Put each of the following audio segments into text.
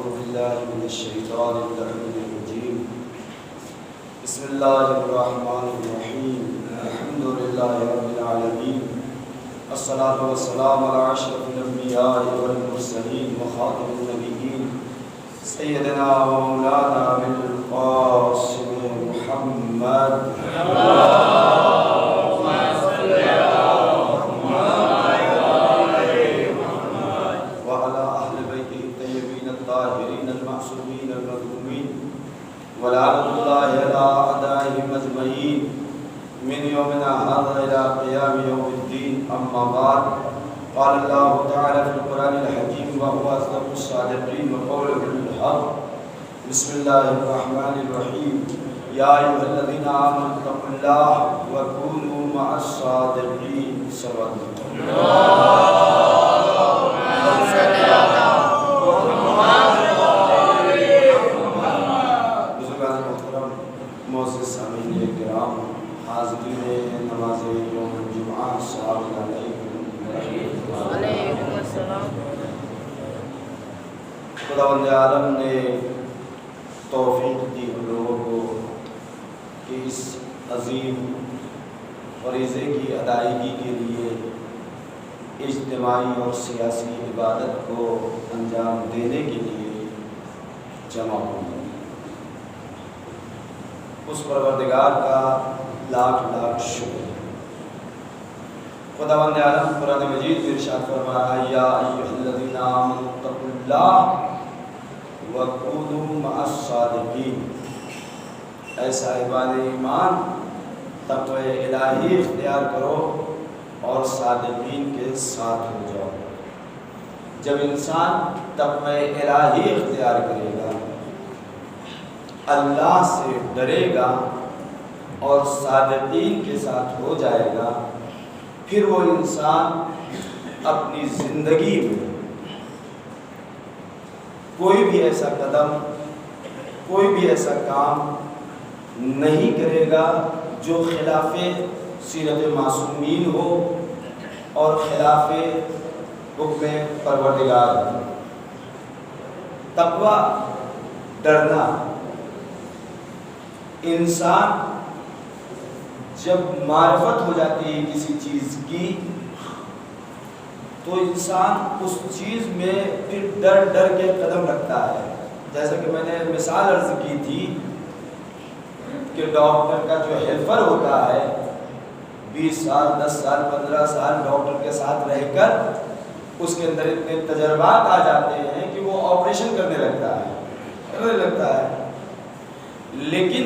أعوذ بالله من الشيطان اللعين الرجيم بسم الله الرحمن الرحيم الحمد لله رب العالمين الصلاة والسلام على أشرف الأنبياء والمرسلين وخاتم النبيين سيدنا ومولانا أبي القاسم محمد ولعنة الله على أعدائهم أجمعين من يومنا هذا إلى قيام يوم الدين أما بعد قال الله تعالى في القرآن الحكيم وهو أصدق الصادقين وقوله الحق بسم الله الرحمن الرحيم يا أيها الذين آمنوا اتقوا الله وكونوا مع الصادقين صلى الله خداوند عالم نے توفیق دی ہم لوگوں کو کہ اس عظیم فریضے کی ادائیگی کے لیے اجتماعی اور سیاسی عبادت کو انجام دینے کے لیے جمع ہوئے۔ اس پروردگار کا لاکھ لاکھ شکر۔ خداوند عالم قرآن مجید میں ارشاد فرما رہا ہے یا ایھا الذین آمنوا اتقوا اللہ وَكُونُوا مَعَ الصَّادِقِينَ، اے صاحبان ایمان تقوی الہی اختیار کرو اور صادقین کے ساتھ ہو جاؤ۔ جب انسان تقوی الہی اختیار کرے گا، اللہ سے ڈرے گا اور صادقین کے ساتھ ہو جائے گا، پھر وہ انسان اپنی زندگی میں کوئی بھی ایسا قدم، کوئی بھی ایسا کام نہیں کرے گا جو خلاف سیرت معصومین ہو اور خلاف حکم پروردگار ہو۔ تقویٰ ڈرنا، انسان جب معرفت ہو جاتی ہے کسی چیز کی تو انسان اس چیز میں پھر ڈر ڈر کے قدم رکھتا ہے۔ جیسا کہ میں نے مثال عرض کی تھی کہ ڈاکٹر کا جو ہیلپر ہوتا ہے 20 سال 10 سال 15 سال ڈاکٹر کے ساتھ رہ کر اس کے اندر اتنے تجربات آ جاتے ہیں کہ وہ آپریشن کرنے لگتا ہے لیکن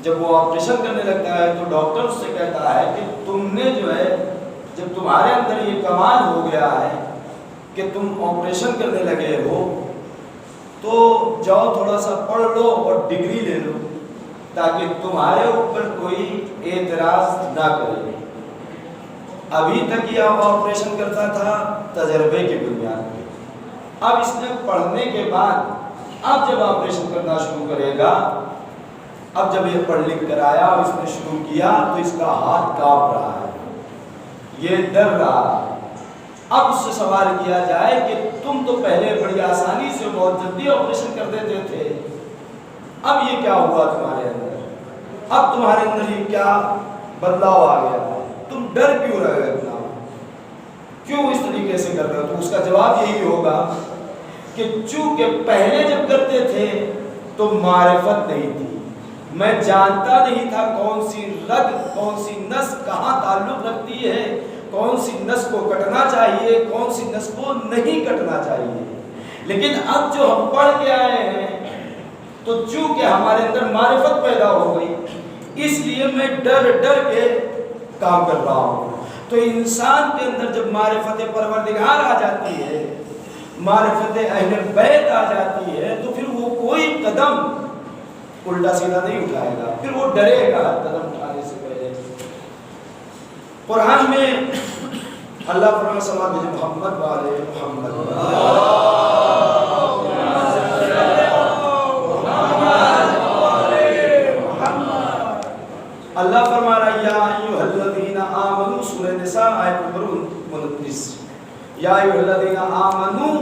جب وہ آپریشن کرنے لگتا ہے تو ڈاکٹر اس سے کہتا ہے کہ تم نے جو ہے جب تمہارے اندر یہ کمال ہو گیا ہے کہ تم آپریشن کرنے لگے ہو تو جاؤ تھوڑا سا پڑھ لو اور ڈگری لے لو تاکہ تمہارے اوپر کوئی اعتراض نہ کرے۔ ابھی تک یہ آپریشن کرتا تھا تجربے کی بنیاد پہ، اب اس نے پڑھنے کے بعد اب جب آپریشن کرنا شروع کرے گا، اب جب یہ پڑھ لکھ کر آیا اور اس نے شروع کیا تو اس کا ہاتھ کانپ رہا ہے، یہ ڈر رہا ہے۔ اب اس سے سوال کیا جائے کہ تم تو پہلے بڑی آسانی سے بہت جلدی آپریشن کر دیتے تھے، اب یہ کیا ہوا تمہارے اندر؟ اب تمہارے اندر یہ کیا بدلاؤ آ گیا؟ تم ڈر کیوں رہے اتنا؟ کیوں اس طریقے سے کر رہے ہو؟ تو اس کا جواب یہی ہوگا کہ چونکہ پہلے جب کرتے تھے تو معرفت نہیں تھی، میں جانتا نہیں تھا کون سی رگ کون سی نس کہاں تعلق رکھتی ہے، کون سی نس کو کٹنا چاہیے کون سی نس کو نہیں کٹنا چاہیے۔ لیکن اب جو ہم پڑھ کے آئے ہیں تو چونکہ ہمارے اندر معرفت پیدا ہو گئی اس لیے میں ڈر ڈر کے کام کر رہا ہوں۔ تو انسان کے اندر جب معرفت پروردگار آ جاتی ہے، معرفت اہل بیت آ جاتی ہے تو پھر وہ کوئی قدم الٹا سیدھا نہیں اٹھائے گا، پھر وہ ڈرے گا قدم اٹھانے سے پہلے۔ قرآن میں اللہ فرماتا ہے صلی محمد والے محمد اللہ فرما رہا ہے یا ایھا الذین آمنوا، سورہ نساء آیت نمبر 29، یا ایھا الذین آمنوا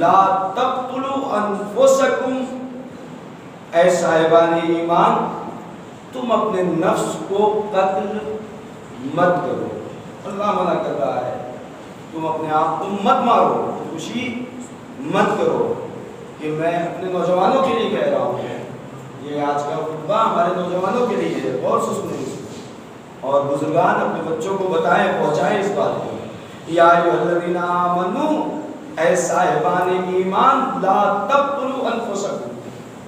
لا تقتلوا انفسکم، اے صاحبان ایمان تم اپنے نفس کو قتل مت کرو۔ اللہ منع کر رہا ہے تم اپنے آپ کو مت مارو، خودکشی مت کرو۔ کہ میں اپنے نوجوانوں کے لیے کہہ رہا ہوں، یہ آج کا خطبہ ہمارے نوجوانوں کے لیے ہے، غور سے سنیں اس کو، اور بزرگان اپنے بچوں کو بتائیں، پہنچائیں اس بات کو۔ یا ایھا الذین آمنوا، اے صاحبان ایمان، لا تقتلوا انفسکم،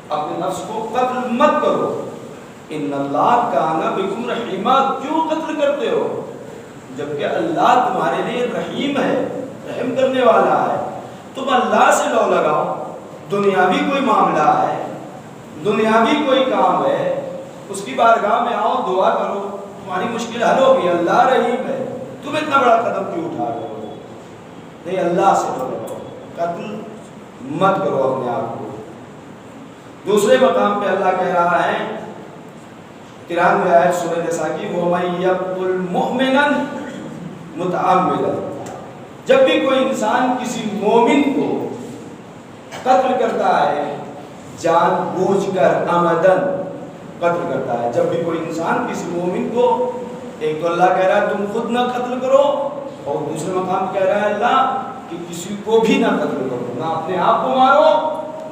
اپنے نفس کو قتل مت کرو، ان اللہ کان بکم رحیما، کیوں قتل کرتے ہو جبکہ اللہ تمہارے لیے رحیم ہے، رحم کرنے والا ہے۔ تم اللہ سے لو لگاؤ، دنیاوی کوئی معاملہ ہے، دنیاوی کوئی کام ہے، اس کی بارگاہ میں آؤ، دعا کرو، تمہاری مشکل حل ہوگی، اللہ رحیم ہے۔ تم اتنا بڑا قدم کیوں اٹھا رہے ہو؟ نہیں، اللہ سے لو لگاؤ، قتل مت کرو اپنے آپ کو۔ دوسرے مقام پہ اللہ کہہ رہا ہے 93 آیت سورہ نساء کی، وَمَن يَقْتُلْ مُؤْمِنًا مُتَعَمِّدًا، جب بھی کوئی انسان کسی مومن کو قتل کرتا ہے، جان بوجھ کر، عمدن قتل کرتا ہے، جب بھی کوئی انسان کسی مومن کو، ایک تو اللہ کہہ رہا ہے تم خود نہ قتل کرو، اور دوسرے مقام کہہ رہا ہے اللہ کہ کسی کو بھی نہ قتل کرو، نہ اپنے آپ کو مارو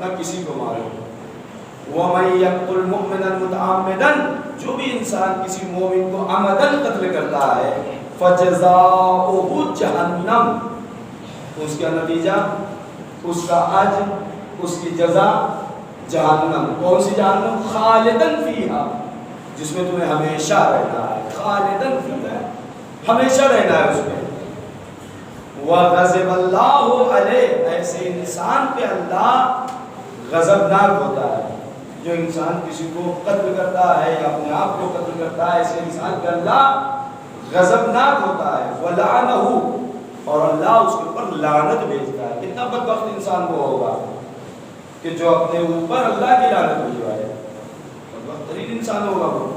نہ کسی کو مارو۔ وَمَن يَقْتُلْ مُؤْمِنًا مُتَعَمِّدًا، جو بھی انسان کسی مومن کو عمدن قتل کرتا ہے، فَجَزَاؤُهُ جَہَنَّمُ، اس کا نتیجہ، اس کا اجر، اس کی جزا جہنم۔ کون سی جہنم؟ خالدن فیہا، جس میں تمہیں ہمیشہ رہنا ہے، خالدن فیہا، ہمیشہ رہنا ہے اس میں۔ وَغَضِبَ اللَّهُ عَلَيْهِ، ایسے انسان پہ اللہ غضبناک ہوتا ہے۔ جو انسان کسی کو قتل کرتا ہے یا اپنے آپ کو قتل کرتا ہے، ایسے انسان پہ اللہ غضبناک ہوتا ہے۔ وَلَعَنَهُ، اور اللہ اس کے اوپر لعنت بھیجتا ہے۔ کتنا بدبخت انسان وہ ہوگا کہ جو اپنے اوپر اللہ کی لعنت بھیجوائے، بدبخت ترین انسان ہوگا وہ۔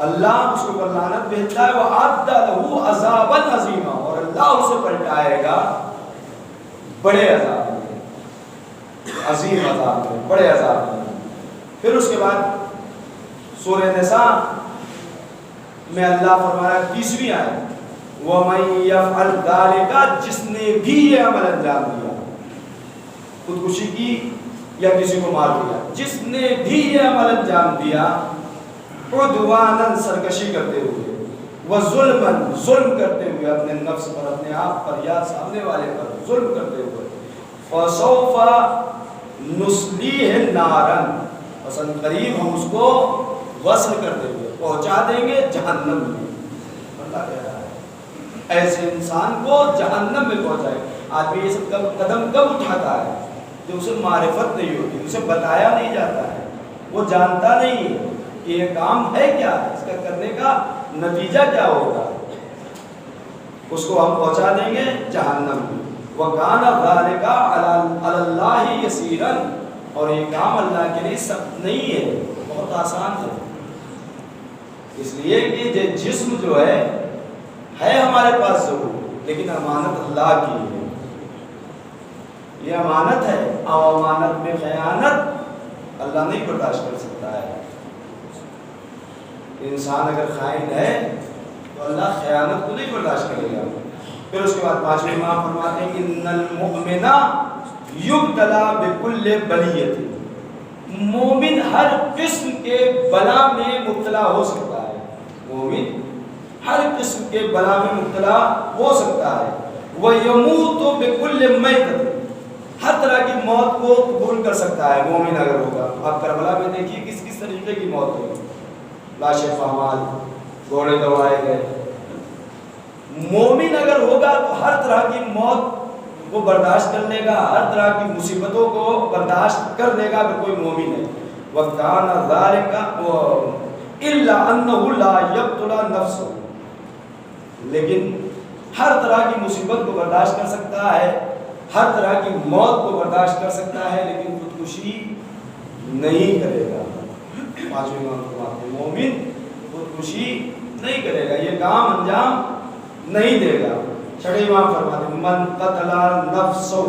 اللہ اس کے اوپر لعنت بھیجتا ہے، وَأَعَدَّ لَهُ عَذَابًا عَظِيمًا، اور اللہ اسے پلٹائے گا بڑے عذاب میں، عظیم عذاب میں، بڑے عذاب میں۔ پھر اس کے بعد سورہ نساء میں اللہ فرمایا 30ویں آیت، وَمَن يَفْعَلْ ذَلِكَ، جس نے بھی یہ عمل انجام دیا، خودکشی کی یا کسی کو مار دیا، جس نے بھی یہ عمل انجام دیا، عدواناً سرکشی کرتے ہوئے، وظلماً ظلم کرتے ہوئے، اپنے نفس پر، اپنے آپ پر یا سامنے والے پر ظلم کرتے ہوئے، فَسَوْفَ نُصْلِيهِ نَارًا، پسند قریب ہم اس کو وصل کرتے ہوئے پہنچا دیں گے جہنم میں۔ اللہ کہہ رہا ہے ایسے انسان کو جہنم میں پہنچائے۔ آدمی یہ سب قدم کب اٹھاتا ہے؟ جو اسے معرفت نہیں ہوتی، اسے بتایا نہیں جاتا ہے، وہ جانتا نہیں ہے کہ یہ کام ہے کیا، اس کا کرنے کا نتیجہ کیا ہوگا، اس کو ہم پہنچا دیں گے جہنم میں۔ وَكَانَ ذَلِكَ عَلَى اللَّهِ يَسِيرًا، اور یہ کام اللہ کے لیے سخت نہیں ہے، بہت آسان ہے۔ اس لیے کہ یہ جسم جو ہے ہمارے پاس ضرور، لیکن امانت اللہ کی ہے، یہ امانت ہے، اور امانت میں خیانت اللہ نہیں برداشت کر سکتا ہے۔ انسان اگر خائن ہے تو اللہ خیانت کو نہیں برداشت کرے گا۔ پھر اس کے بعد 5ویں امام فرماتے ہیں ان المؤمن یبتلا بکل بلیۃ، مومن ہر قسم کے بلا میں مبتلا ہو سکتا ہے، مومن ہر قسم کے بلا میں مبتلا ہو سکتا ہے۔ وَيَمُوتُ بِكُلِّ مَيْتَةٍ، ہر طرح کی موت کو قبول کر سکتا ہے مومن اگر ہوگا۔ آپ کربلا میں دیکھیے کس کس طریقے کی موت ہوئی، لاشیں پامال، گھوڑے دوڑائے گئے۔ مومن اگر ہوگا تو ہر طرح کی موت کو برداشت کر لے گا، ہر طرح کی مصیبتوں کو برداشت کر لے گا اگر کوئی مومن ہے۔ وَكَانَ ذَلِكَ إِلَّا أَنَّهُ لَا يَقْتُلَ نَفْسَهُ، لیکن ہر طرح کی مصیبت کو برداشت کر سکتا ہے، ہر طرح کی موت کو برداشت کر سکتا ہے، لیکن خودکشی نہیں کرے گا۔ 5ویں امام مومن خودکشی نہیں کرے گا، یہ کام انجام نہیں دے گا۔ 6ویں امام فرماتے ہیں من قتل نفسہ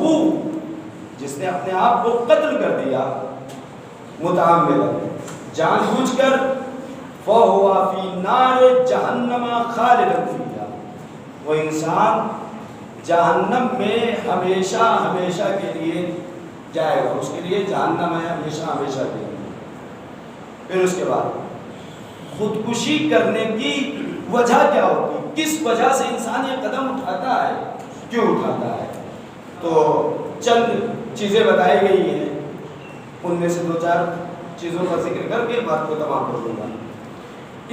جس نے اپنے آپ کو قتل کر دیا متعمداً جان بوجھ کر، فَهُوَ فِي نَارِ جَهَنَّمَ خَالِدًا فِيهَا، وہ انسان جہنم میں ہمیشہ ہمیشہ کے لیے جائے گا، اس کے لیے جہنم ہے ہمیشہ ہمیشہ کے لیے۔ پھر اس کے بعد خودکشی کرنے کی وجہ کیا ہوتی ہے، کس وجہ سے انسان یہ قدم اٹھاتا ہے، کیوں اٹھاتا ہے؟ تو چند چیزیں بتائی گئی ہیں، ان میں سے دو چار چیزوں کا ذکر کر کے بات کو تمام کر دوں گا۔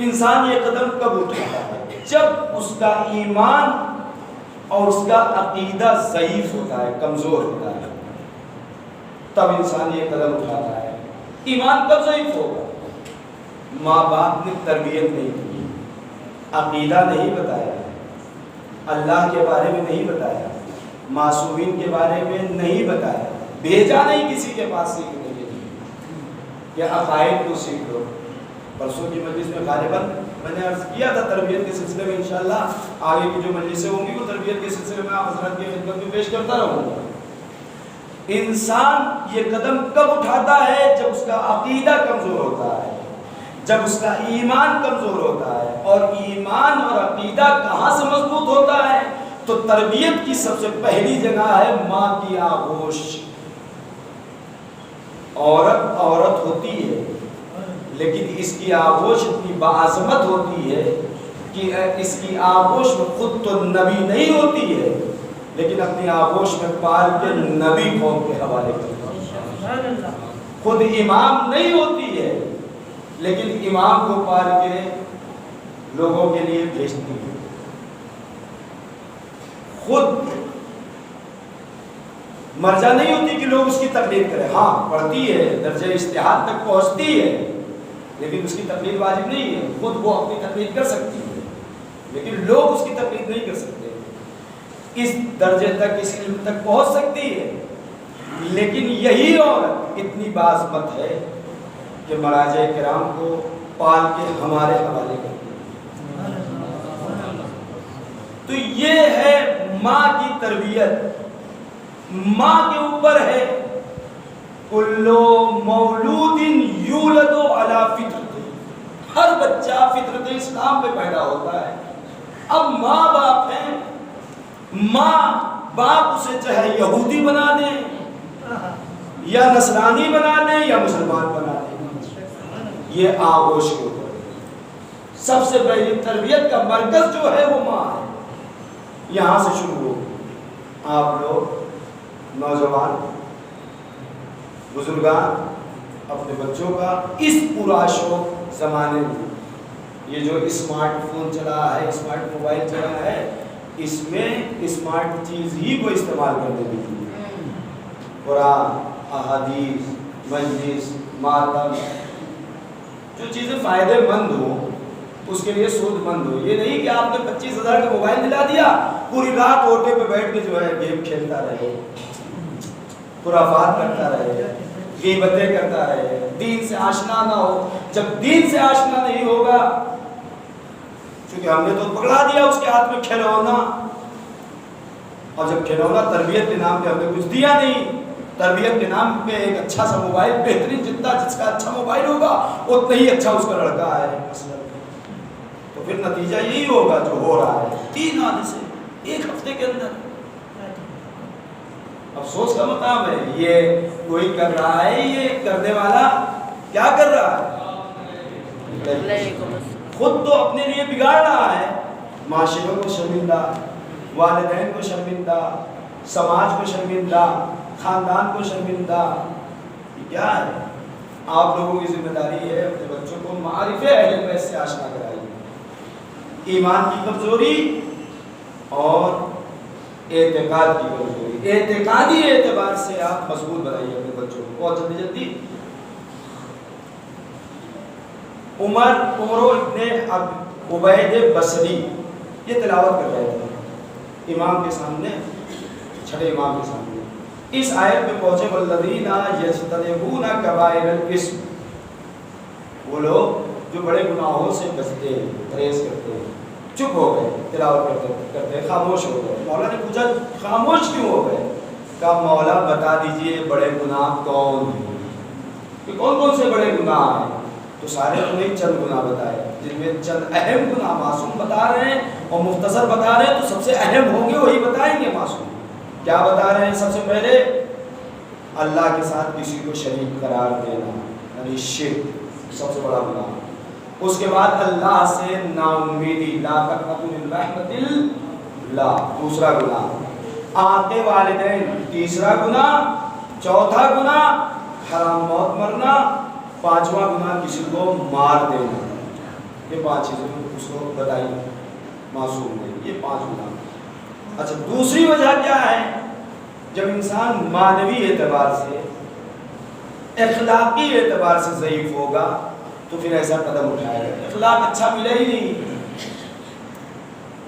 انسان یہ قدم کب اٹھاتا ہے؟ جب اس کا ایمان اور اس کا عقیدہ ضعیف ہوتا ہے، کمزور ہوتا ہے، تب انسان یہ قدم اٹھاتا ہے۔ ایمان کب ضعیف ہوگا؟ ماں باپ نے تربیت نہیں کی، عقیدہ نہیں بتایا، اللہ کے بارے میں نہیں بتایا، معصومین کے بارے میں نہیں بتایا، بھیجا نہیں کسی کے پاس سیکھنے کے لیے کہ عقائد کو سیکھ لو۔ پرسوں کی مجلس میں غالباً میں نے عرض کیا تھا تربیت کے سلسلے میں انشاءاللہ آگے کی جو مجلسیں ہوں گی وہ تربیت کے سلسلے میں آپ حضرات کی خدمت میں پیش کرتا رہوں گا۔ انسان یہ قدم کب اٹھاتا ہے؟ جب اس کا عقیدہ کمزور ہوتا ہے، جب اس کا ایمان کمزور ہوتا ہے۔ اور ایمان اور عقیدہ کہاں سے مضبوط ہوتا ہے؟ تو تربیت کی سب سے پہلی جگہ ہے ماں کی آغوش۔ عورت ہوتی ہے لیکن اس کی آغوش اتنی باعظمت ہوتی ہے کہ اس کی آغوش میں خود تو نبی نہیں ہوتی ہے لیکن اپنی آغوش میں پال کے نبی قوم کے حوالے کرتی ہے۔ خود امام نہیں ہوتی ہے لیکن امام کو پال کے لوگوں کے لیے بھیجتی ہے۔ خود مرجع نہیں ہوتی کہ لوگ اس کی تقلید کریں، ہاں پڑھتی ہے، درجہ اجتہاد تک پہنچتی ہے لیکن اس کی تقلید واجب نہیں ہے۔ خود وہ اپنی تقلید کر سکتی ہے لیکن لوگ اس کی تقلید نہیں کر سکتے۔ اس درجے تک، اس علم تک پہنچ سکتی ہے لیکن یہی عورت اتنی باعظمت ہے کہ مراجع کرام کو پال کے ہمارے حوالے کرتی ہے۔ تو یہ ہے ماں کی تربیت۔ ماں کے اوپر ہے کلو مولود یولد علی فطرت، ہر بچہ فطرت اسلام پہ پیدا ہوتا ہے۔ اب ماں باپ ہیں، ماں باپ اسے چاہے یہودی بنا دیں یا نصرانی بنا دیں یا مسلمان بنا دیں، یہ آغوش کے اوپر۔ سب سے پہلی تربیت کا مرکز جو ہے وہ ماں ہے، یہاں سے شروع ہو۔ آپ لوگ نوجوان بزرگان اپنے بچوں کا اس پورا شوق زمانے میں، یہ جو اسمارٹ فون چلا ہے، اسمارٹ موبائل چلا ہے، اس میں اسمارٹ چیز ہی کو استعمال کرنے دیجیے۔ قرآن، احادیث، مجلس، ماتم، جو چیزیں فائدے مند ہوں اس کے لیے سود مند ہو۔ یہ نہیں کہ آپ نے 25,000 کا موبائل دلا دیا، پوری رات اوٹے پہ بیٹھ کے جو ہے گیم کھیلتا رہے، خرافات کرتا رہے، غیبتیں کرتا رہے، دین سے آشنا نہ ہو۔ جب دین سے آشنا نہیں ہوگا، چونکہ ہم نے تو پکڑا دیا اس کے ہاتھ میں کھلونا، اور جب کھلونا تربیت کے نام پہ ہم نے کچھ دیا نہیں، تربیت کے نام پہ ایک اچھا سا موبائل، بہترین جتنا جس کا اچھا موبائل ہوگا اتنا ہی اچھا اس کا لڑکا ہے، تو پھر نتیجہ یہی ہوگا جو ہو رہا ہے 3 حادثے 1 ہفتے کے اندر۔ افسوس کا مقام ہے، یہ کوئی کر رہا ہے، یہ کرنے والا کیا کر رہا ہے؟ خود تو اپنے لیے بگاڑ رہا ہے، معاشرے کو شرمندہ، والدین کو شرمندہ، سماج کو شرمندہ، خاندان کو شرمندہ۔ یہ کیا ہے؟ آپ لوگوں کی ذمہ داری ہے اپنے بچوں کو معارف اہل بیت سے آشنا کرائیے۔ ایمان کی کمزوری اور اعتقاد کی کمزوری، اعتقادی اعتبار سے آپ مضبوط بنائیے اپنے بچوں کو۔ اور جلدی جلدی عمرو ابن عبید بصری یہ تلاوت کر رہے تھے امام کے سامنے، چھٹے امام کے سامنے۔ اس آیت میں پہنچے والذین یجتنبون کبائر الاسم، وہ لوگ جو بڑے گناہوں سے بچتے ہیں، پرہیز کرتے ہیں۔ چپ ہو گئے، تلاوت کرتے خاموش ہو گئے۔ مولا نے پوچھا خاموش کیوں ہو گئے؟ کہا مولا بتا دیجئے بڑے گناہ کون ہیں، کہ کون کون سے بڑے گناہ ہیں؟ تو سارے تو نہیں، چند گناہ بتائے، جن میں چند اہم گناہ معصوم بتا رہے ہیں اور مختصر بتا رہے ہیں، تو سب سے اہم ہوں گے وہی بتائیں گے معصوم۔ کیا بتا رہے ہیں؟ سب سے پہلے اللہ کے ساتھ کسی کو شریک قرار دینا، یعنی شرک سب سے بڑا گناہ۔ اس کے بعد اللہ سے نا امیدی، لا تقنطوا من رحمت اللہ، دوسرا گناہ۔ آتے والدین، تیسرا گناہ۔ چوتھا گناہ حرام موت مرنا۔ پانچواں گناہ کسی کو مار دینا۔ یہ 5 چیزیں اس کو بتائی معصوم نے، یہ 5 گناہ۔ اچھا، دوسری وجہ کیا ہے؟ جب انسان معنوی اعتبار سے، اخلاقی اعتبار سے ضعیف ہوگا تو پھر ایسا قدم اٹھائے گا۔ اخلاق اچھا ملے ہی نہیں،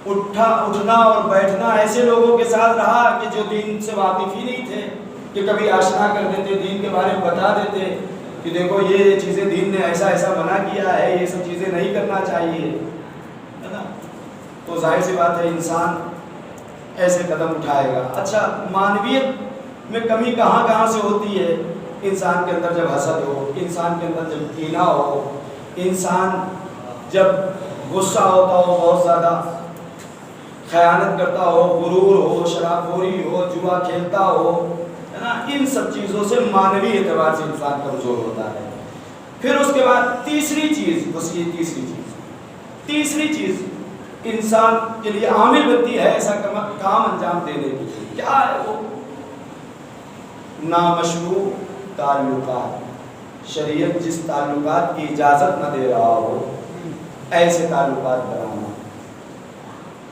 اٹھنا اور بیٹھنا ایسے لوگوں کے ساتھ رہا کہ جو دین سے واقف ہی نہیں تھے، کہ کبھی آشنا کر دیتے، دین کے بارے میں بتا دیتے کہ دیکھو یہ چیزیں دین نے ایسا ایسا منع کیا ہے، یہ سب چیزیں نہیں کرنا چاہیے، ہے نا؟ تو ظاہر سی بات ہے انسان ایسے قدم اٹھائے گا۔ اچھا، معنویت میں کمی کہاں کہاں سے ہوتی ہے؟ انسان کے اندر جب حسد ہو، انسان کے اندر جب کینہ ہو، انسان جب غصہ ہوتا ہو، بہت زیادہ خیانت کرتا ہو، غرور ہو، شراب خوری ہو، جوا کھیلتا ہو، ہے نا؟ ان سب چیزوں سے معنوی اعتبار سے انسان کمزور ہوتا ہے۔ پھر اس کے بعد تیسری چیز، بس یہ تیسری چیز انسان کے لیے عامل بنتی ہے ایسا کام انجام دینے کی، کیا ہے وہ؟ نامشروع تعلقات۔ شریعت جس تعلقات کی اجازت نہ دے رہا ہو ایسے تعلقات بنانا،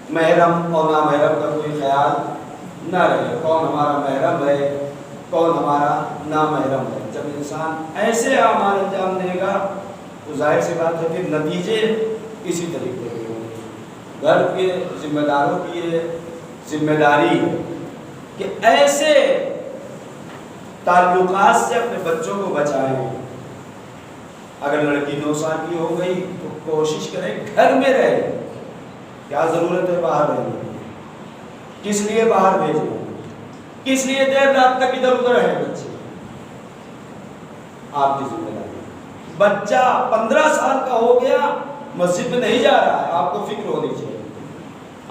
محرم اور نامحرم کا کوئی خیال نہ رہے، کون ہمارا محرم ہے کون ہمارا نامحرم ہے۔ جب انسان ایسے اعمال انجام دے گا تو ظاہر سی بات ہے کہ نتیجے اسی طریقے کے ہوں گے۔ گھر کے ذمہ داروں کی یہ ذمہ داری ہے کہ ایسے تعلقات سے اپنے بچوں کو بچائیں۔ اگر لڑکی 9 سال کی ہو گئی تو کوشش کریں گھر میں رہے، کیا ضرورت ہے باہر رہنے کی؟ کس لیے باہر بھیجیں؟ کس لیے دیر رات تک ادھر ادھر ہے بچے؟ آپ کی ذمہ داری۔ بچہ 15 سال کا ہو گیا، مسجد میں نہیں جا رہا ہے، آپ کو فکر ہونی چاہیے،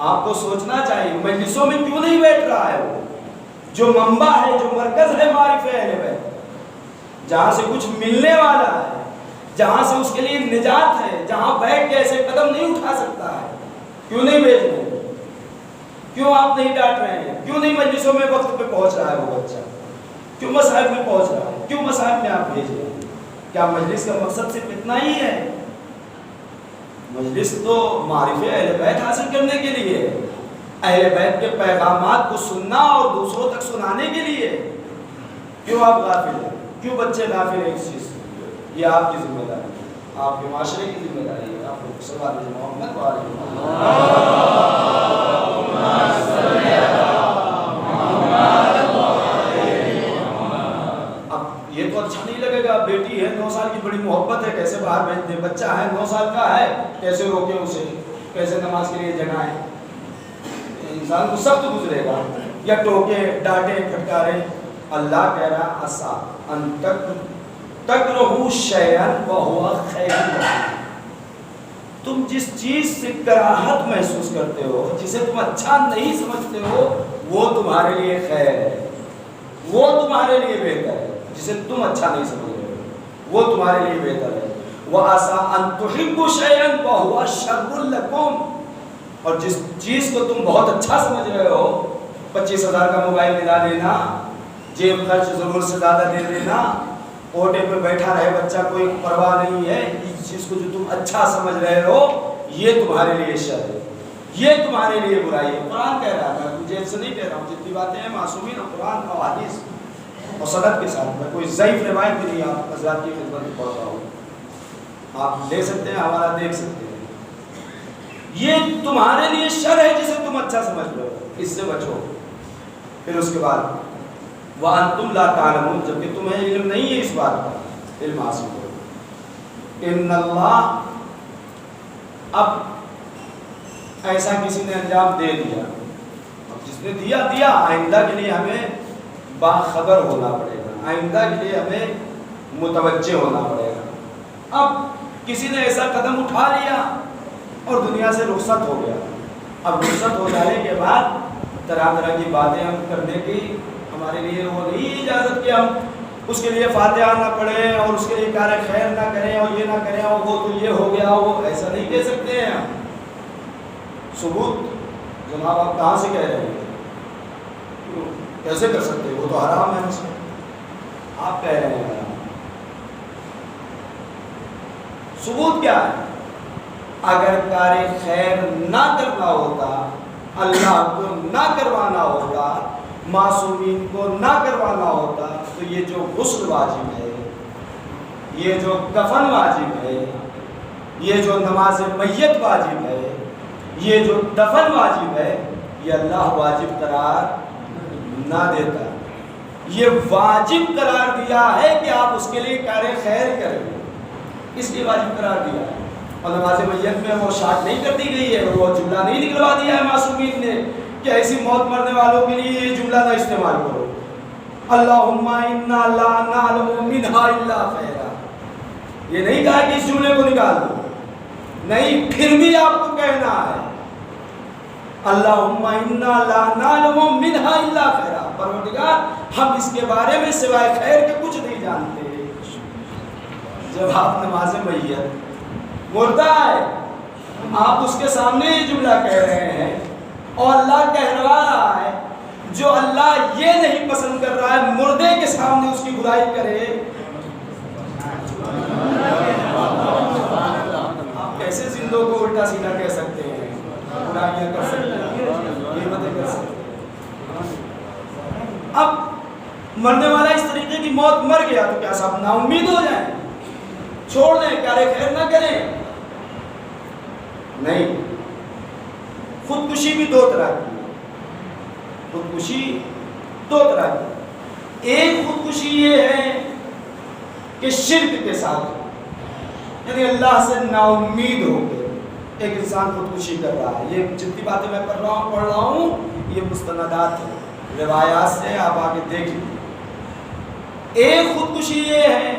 آپ کو سوچنا چاہیے مجلسوں میں کیوں نہیں بیٹھ رہا ہے۔ وہ جو منبع ہے، جو مرکز ہے معرفت اہل بیت، جہاں سے کچھ ملنے والا ہے، جہاں سے اس کے لیے نجات ہے، جہاں بیٹھ کے ایسے قدم نہیں اٹھا سکتا ہے، کیوں نہیں بھیج رہے ہیں؟ کیوں آپ نہیں ڈانٹ رہے ہیں؟ کیوں نہیں مجلسوں میں وقت پہ پہنچ رہا ہے وہ بچہ؟ کیوں مصاحب میں پہنچ رہا ہے؟ کیوں مصاحب میں آپ بھیج رہے ہیں؟ کیا مجلس کا مقصد صرف اتنا ہی ہے؟ مجلس تو معرفت اہل بیت حاصل کرنے کے لیے، اہل بیت کے پیغامات کو سننا اور دوسروں تک سنانے کے لیے۔ کیوں آپ غافل ہیں؟ کیوں بچے غافل ہیں اس چیز سے؟ یہ آپ کی ذمہ داری ہے، آپ کے معاشرے کی ذمہ داری ہے۔ آپ کو سوال ہے محمد اب یہ تو اچھا نہیں لگے گا، بیٹی ہے 9 سال کی، بڑی محبت ہے، کیسے باہر بھیج دیں؟ بچہ ہے 9 سال کا ہے، کیسے روکیں اسے؟ کیسے نماز کے لیے جگائیں؟ انسان کو سخت گزرے گا، یا ٹوکے ڈانٹے پھٹکارے۔ اللہ کہہ رہا عسیٰ ان تکرہوا شیئا وہو خیر لکم، تم جس چیز سے کراہت محسوس کرتے ہو، جسے تم اچھا نہیں سمجھتے ہو، وہ تمہارے لیے خیر ہے، وہ تمہارے لیے بہتر ہے۔ جسے تم اچھا نہیں سمجھ رہے ہو وہ تمہارے لیے بہتر ہے۔ وعسیٰ ان تحبوا شیئا وہو شر لکم، اور جس چیز کو تم بہت اچھا سمجھ رہے ہو، 25,000 کا موبائل دلا دینا، جیب خرچ ضرورت سے زیادہ دے دینا، اوٹے پہ بیٹھا رہے بچہ، کوئی پرواہ نہیں ہے، اس چیز کو جو تم اچھا سمجھ رہے ہو یہ تمہارے لیے شر ہے، یہ تمہارے لیے برائی ہے۔ قرآن کہہ رہا ہے، مجھے ایسے نہیں کہہ رہا ہوں، جتنی باتیں ہیں معصومین اور قرآن اور حدیث اور سند کے ساتھ، میں کوئی ضعیف روایت بھی نہیں آپ حضرات کی خدمت میں پڑھ رہا ہوں، آپ لے سکتے ہیں، ہمارا دیکھ سکتے ہیں۔ یہ تمہارے لیے شر ہے جسے تم اچھا سمجھ رہے ہو، اس سے بچو۔ پھر اس کے بعد وَأَنْتُمْ لَا تَعْلَمُونَ، جبکہ تمہیں علم نہیں ہے اس بات کا، علم حاصل کرو۔ ان اللہ، اب ایسا کسی نے انجام دے دیا، اب جس نے دیا آئندہ کے لیے ہمیں باخبر ہونا پڑے گا، آئندہ کے لیے ہمیں متوجہ ہونا پڑے گا۔ اب کسی نے ایسا قدم اٹھا لیا اور دنیا سے رخصت ہو گیا، اب رخصت ہو جانے کے بعد طرح طرح کی باتیں ہم کرنے کی ہمارے لیے وہ نہیں اجازت کہ ہم اس کے لیے فاتحہ نہ پڑھیں اور اس کے لیے کار خیر نہ کریں اور یہ نہ کریں اور وہ تو یہ ہو گیا، وہ ایسا نہیں کہہ سکتے ہیں ہم۔ ثبوت جناب آپ کہاں سے کہہ رہے ہیں؟ کیسے کر سکتے ہیں؟ وہ تو حرام ہے مسئلہ، آپ کہہ رہے ہیں حرام۔ ثبوت کیا ہے؟ اگر کار خیر نہ کرنا ہوتا، اللہ کو نہ کروانا ہوتا، معصومین کو نہ کروانا ہوتا، تو یہ جو غسل واجب ہے، یہ جو کفن واجب ہے، یہ جو نماز میت واجب ہے، یہ جو دفن واجب ہے، یہ اللہ واجب قرار نہ دیتا۔ یہ واجب قرار دیا ہے کہ آپ اس کے لیے کار خیر کریں، اس لیے واجب قرار دیا ہے۔ اور نماز میت میں وہ شارٹ نہیں کر دی گئی ہے، وہ جملہ نہیں نکلوا دیا ہے معصومین نے کہ ایسی موت مرنے والوں کے لیے یہ جملہ نہ استعمال کرو، اللہم انا لا نعلم منہا الا خیرا۔ یہ نہیں کہا کہ اس جملے کو نکال دو، نہیں، پھر بھی آپ کو کہنا ہے اللہم انا لا نعلم منہا الا خیرا، پروردگار ہم اس کے بارے میں سوائے خیر کے کچھ نہیں جانتے۔ جب آپ نماز میت مردہ ہے، آپ اس کے سامنے یہ جملہ کہہ رہے ہیں اور اللہ کہلوا رہا ہے، جو اللہ یہ نہیں پسند کر رہا ہے مردے کے سامنے اس کی برائی کرے، آپ کیسے زندوں کو الٹا سیدھا کہہ سکتے ہیں، برائیاں کر سکتے ہیں، غیبتیں کر سکتے ہیں۔ اب مرنے والا اس طریقے کی موت مر گیا تو کیا صاحب نا امید ہو جائیں، چھوڑ دیں، کارے خیر نہ کریں؟ نہیں، خودکشی بھی دو طرح کی، خودکشی دو طرح کی۔ ایک خودکشی یہ ہے کہ شرک کے ساتھ، یعنی اللہ سے نا امید ہو کے ایک انسان خودکشی کر رہا ہے۔ یہ جتنی باتیں میں پڑھ رہا ہوں یہ مستندات ہیں، روایات سے آپ آگے دیکھیں۔ ایک خودکشی یہ ہے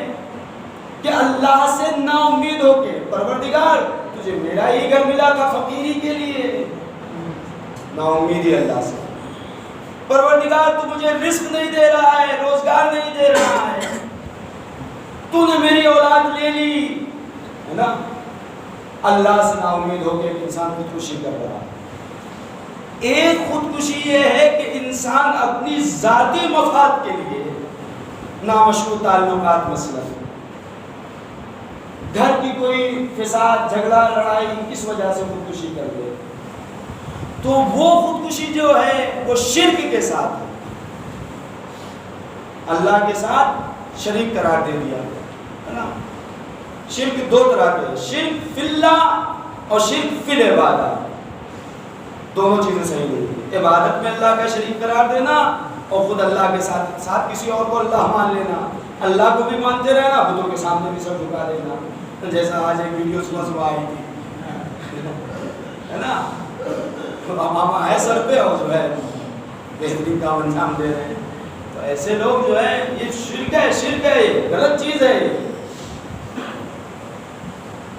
کہ اللہ سے نا امید ہو کے، پروردگار تجھے میرا ہی گھر ملا تھا فقیری کے لیے، نا امیدی اللہ سے، پروردگار تو مجھے رزق نہیں دے رہا ہے، روزگار نہیں دے رہا ہے، تو نے میری اولاد لے لی، ہے نا؟ اللہ سے نا امید ہو کے ایک انسان خودکشی کر رہا ہے۔ ایک خودکشی یہ ہے کہ انسان اپنی ذاتی مفاد کے لیے نامشروع تعلقات، مثلا گھر کی کوئی فساد، جھگڑا، لڑائی، اس وجہ سے خودکشی کر دے، تو وہ خودکشی جو ہے وہ شرک کے ساتھ ہے، اللہ کے ساتھ شریک قرار دے دیا ہے نا۔ شرک دو طرح کے، شرک فی اللہ اور شرک فی العبادہ، دونوں چیزیں صحیح نہیں۔ عبادت میں اللہ کا شریک قرار دینا اور خود اللہ کے ساتھ کسی اور کو اللہ مان لینا، اللہ کو بھی مانتے رہنا، بتوں کے سامنے بھی سر جھکا دینا، جیسا آج ایک ویڈیو صبح آئی تھی، ہے نا، ماما ہے سر پہ اور جو ہے بہترین کام انجام دے رہے ہیں۔ تو ایسے لوگ جو ہے یہ شرک ہے، شرک ہے، یہ غلط چیز ہے۔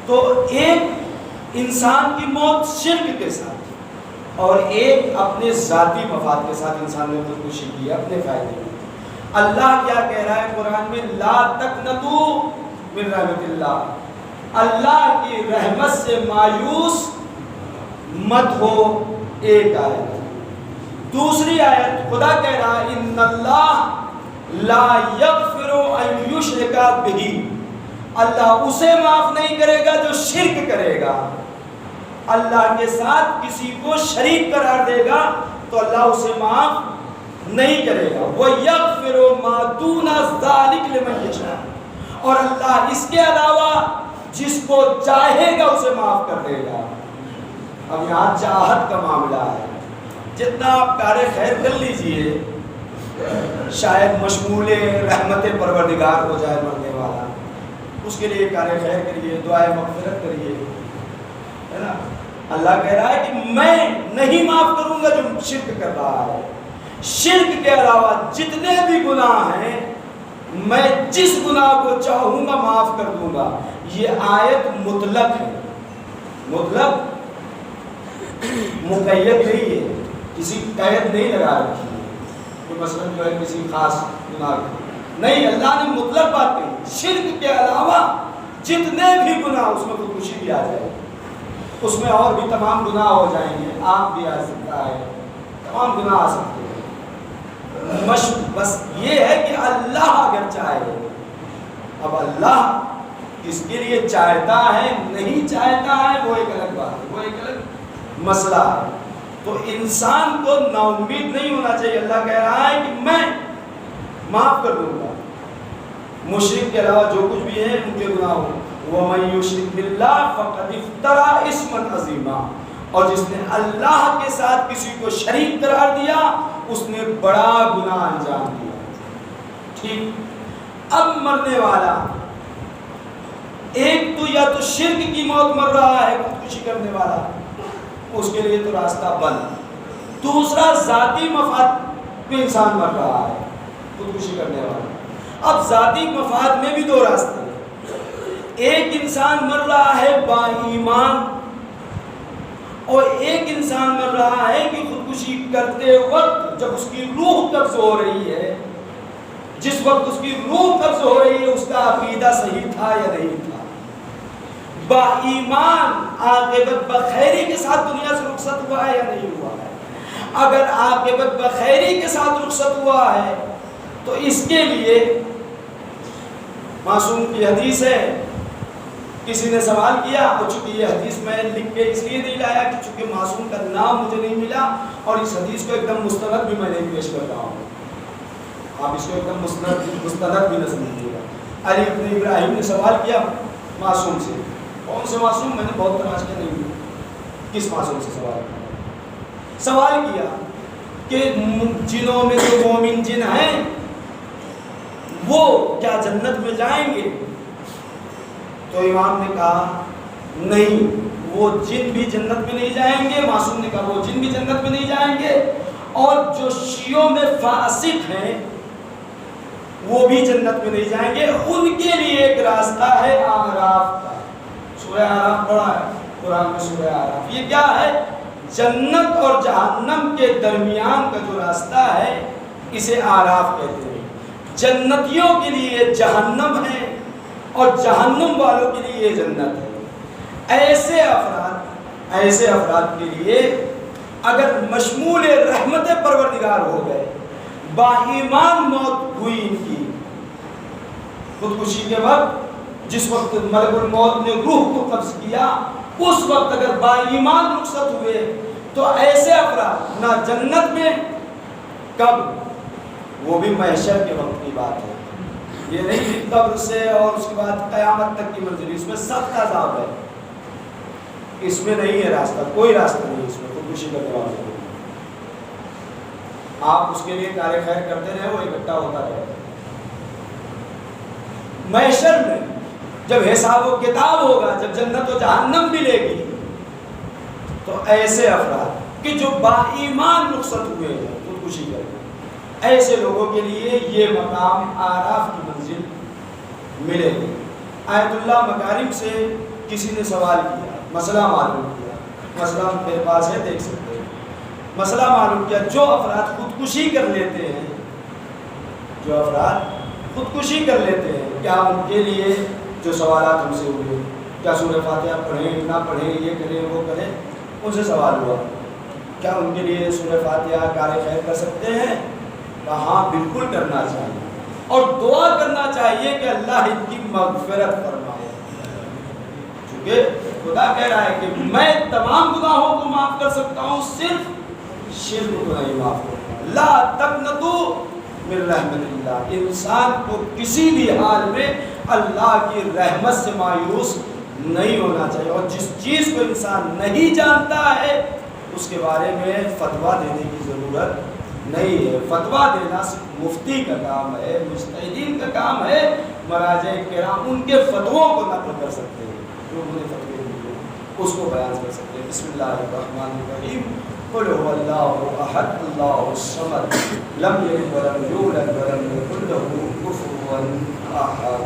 تو ایک انسان کی موت شرک کے ساتھ اور ایک اپنے ذاتی مفاد کے ساتھ انسان نے خودکشی کی اپنے فائدے میں۔ اللہ کیا کہہ رہا ہے قرآن میں؟ لا تقنطوا من رحمت اللہ، اللہ کی رحمت سے مایوس مت ہو، ایک آیت۔ دوسری آیت خدا کہہ رہا ہے ان اللہ لا یغفر ان یشرک بہ، اللہ اسے معاف نہیں کرے گا جو شرک کرے گا، اللہ کے ساتھ کسی کو شریک قرار دے گا تو اللہ اسے معاف نہیں کرے گا۔ وَيَغْفِرُ مَا دُونَ ذَلِكَ لِمَن يَشَاءُ، اور اللہ اس کے علاوہ جس کو چاہے گا اسے معاف کر دے گا۔ اب یہاں چاہت کا معاملہ ہے، جتنا آپ کار خیر کر لیجئے شاید مشمول رحمت پروردگار ہو جائے مرنے والا، اس کے لیے کار خیر کریے، دعائے مغفرت کریے، ہے نا۔ اللہ کہہ رہا ہے کہ میں نہیں معاف کروں گا جو شرک کر رہا ہے، شرک کے علاوہ جتنے بھی گناہ ہیں میں جس گناہ کو چاہوں گا معاف کر دوں گا. یہ آیت مطلق ہے، مطلق مقید نہیں ہے، کسی قید نہیں لگا رکھی ہے کہ مثلا جو ہے کسی خاص گناہ نہیں. اللہ نے مطلق بات کہی، شرک کے علاوہ جتنے بھی گناہ، اس میں خودکشی بھی آ جائے، اس میں اور بھی تمام گناہ ہو جائیں گے، آپ بھی آ سکتا ہے، تمام گناہ آ سکتے ہیں. بس یہ ہے کہ اللہ اگر چاہے، اب اللہ اس کے لیے چاہتا ہے نہیں چاہتا ہے وہ ایک الگ بات ہے، وہ ایک الگ مسئلہ ہے. تو انسان کو نا امید نہیں ہونا چاہیے. اللہ کہہ رہا ہے کہ میں معاف کر دوں گا مشرک کے علاوہ جو کچھ بھی ہے ان کے گناہ ہو. وَمَن يُشْرِكْ بِاللَّهِ فَقَدِ افْتَرَىٰ إِثْمًا عَظِيمًا، اور جس نے اللہ کے ساتھ کسی کو شریک قرار دیا اس نے بڑا گناہ انجام دیا. ٹھیک، اب مرنے والا ایک تو یا تو شرک کی موت مر رہا ہے خودکشی کرنے والا، اس کے لیے تو راستہ بند. دوسرا ذاتی مفاد پہ انسان مر رہا ہے خودکشی کرنے والا. اب ذاتی مفاد میں بھی دو راستے ہیں. ایک انسان مر رہا ہے با ایمان، اور ایک انسان مر رہا ہے کہ خودکشی کرتے وقت جب اس کی روح قبض ہو رہی ہے، جس وقت اس کی روح قبض ہو رہی ہے اس کا عقیدہ صحیح تھا یا نہیں تھا. با ایمان عاقبت بخیری کے ساتھ دنیا سے رخصت ہوا ہے یا نہیں ہوا ہے. اگر عاقبت بخیری کے ساتھ رخصت ہوا ہے تو اس کے لیے معصوم کی حدیث ہے. کسی نے سوال کیا، اور چونکہ یہ حدیث میں لکھ کے اس لیے نہیں لایا کہ چونکہ معصوم کا نام مجھے نہیں ملا، اور اس حدیث کو ایک دم مستند بھی میں نہیں پیش کرتا ہوں، آپ اس کو ایک دم مستند بھی نہ سمجھیے گا. علی بن ابراہیم نے سوال کیا معصوم سے. کون سے معصوم؟ میں نے بہت تلاش کیا نہیں ملا. کس معصوم سے سوال کیا کہ جنوں میں جو مومن جن ہیں وہ کیا جنت میں جائیں گے؟ تو امام نے کہا نہیں، وہ جن بھی جنت میں نہیں جائیں گے. معصوم نے کہا وہ جن بھی جنت میں نہیں جائیں گے، اور جو شیعوں میں فاسق ہیں وہ بھی جنت میں نہیں جائیں گے. ان کے لیے ایک راستہ ہے اعراف کا. سورہ اعراف پڑھا ہے قرآن میں، سورہ اعراف. یہ کیا ہے؟ جنت اور جہنم کے درمیان کا جو راستہ ہے اسے اعراف کہتے ہیں. جنتیوں کے لیے جہنم ہے اور جہنم والوں کے لیے یہ جنت ہے. ایسے افراد کے لیے اگر مشمول رحمت پروردگار ہو گئے، با ایمان موت ہوئی ان کی خودکشی کے وقت، جس وقت ملک الموت نے روح کو قبض کیا، اس وقت اگر با ایمان رخصت ہوئے تو ایسے افراد نہ جنت میں، کب؟ وہ بھی محشر کے وقت کی بات ہے. یہ نہیں کہ قبر سے اور اس کے بعد قیامت تک کی منزل، اس میں سخت عذاب ہے. اس میں نہیں ہے راستہ، کوئی راستہ نہیں اس میں خودکشی کرنے والے کو. آپ اس کے لیے کار خیر کرتے رہے، وہ اکٹھا ہوتا رہے. محشر میں جب حساب و کتاب ہوگا، جب جنت و جہنم ملے گی، تو ایسے افراد کہ جو با ایمان رخصت ہوئے ہیں خودکشی کریں، ایسے لوگوں کے لیے یہ مقام اعراف کی منزل ملے گی. آیت اللہ مکارم سے کسی نے سوال کیا، مسئلہ معلوم کیا. مسئلہ میرے پاس ہے، دیکھ سکتے ہیں. مسئلہ معلوم کیا، جو افراد خودکشی کر لیتے ہیں، جو افراد خودکشی کر لیتے ہیں، کیا ان کے لیے جو سوالات ہم سے ہوئے، کیا سورہ فاتحہ پڑھیں نہ پڑھیں، یہ کریں وہ کریں، ان سے سوال ہوا کیا ان کے لیے سورہ فاتحہ کار خیر کر سکتے ہیں؟ ہاں بالکل کرنا چاہیے، اور دعا کرنا چاہیے کہ اللہ ان کی مغفرت فرمائے. چونکہ خدا کہہ رہا ہے کہ میں تمام گناہوں کو معاف کر سکتا ہوں، صرف شرک کو نہیں معاف کرتا. لا تقنطوا من رحمت اللہ. انسان کو کسی بھی حال میں اللہ کی رحمت سے مایوس نہیں ہونا چاہیے. اور جس چیز کو انسان نہیں جانتا ہے اس کے بارے میں فتویٰ دینے کی ضرورت نہیں ہے. فتویٰ دینا صرف مفتی کا کام ہے، مجتہدین کا کام ہے. مراجع کرام ان کے فتووں کو نقل کر سکتے ہیں، جو انہوں نے فتوے دیے اس کو بیان کر سکتے ہیں. بسم اللہ الرحمن الرحیم. قل هو اللہ احد اللہ الصمد لم یلد ولم یولد ولم یکن له کفوا احد.